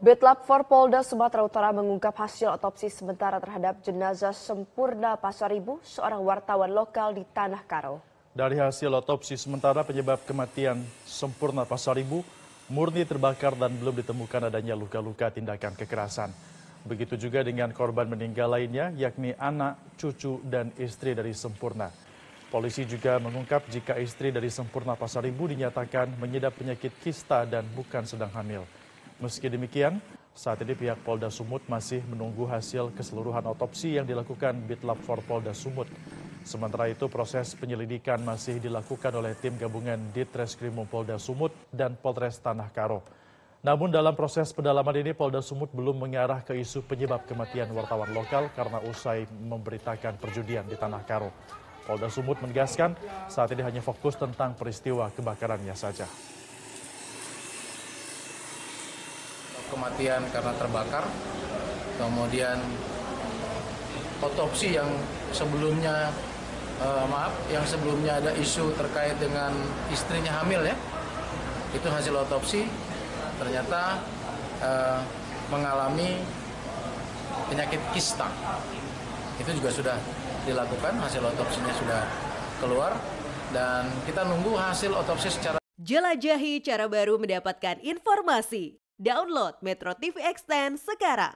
Bitlab Polda Sumatera Utara mengungkap hasil otopsi sementara terhadap jenazah Sempurna Pasaribu, seorang wartawan lokal di Tanah Karo. Dari hasil otopsi sementara penyebab kematian Sempurna Pasaribu murni terbakar dan belum ditemukan adanya luka-luka tindakan kekerasan. Begitu juga dengan korban meninggal lainnya, yakni anak, cucu, dan istri dari Sempurna. Polisi juga mengungkap jika istri dari Sempurna Pasaribu dinyatakan mengidap penyakit kista dan bukan sedang hamil. Meski demikian, saat ini pihak Polda Sumut masih menunggu hasil keseluruhan otopsi yang dilakukan Bitlab Polda Sumut. Sementara itu, proses penyelidikan masih dilakukan oleh tim gabungan Ditreskrimum Polda Sumut dan Polres Tanah Karo. Namun dalam proses pendalaman ini, Polda Sumut belum mengarah ke isu penyebab kematian wartawan lokal karena usai memberitakan perjudian di Tanah Karo. Polda Sumut menegaskan saat ini hanya fokus tentang peristiwa kebakarannya saja. Kematian karena terbakar, kemudian otopsi yang sebelumnya yang sebelumnya ada isu terkait dengan istrinya hamil ya, itu hasil otopsi ternyata mengalami penyakit kista. Itu juga sudah dilakukan, hasil otopsinya sudah keluar dan kita nunggu hasil otopsi secara. Jelajahi cara baru mendapatkan informasi. Download Metro TV Extend sekarang.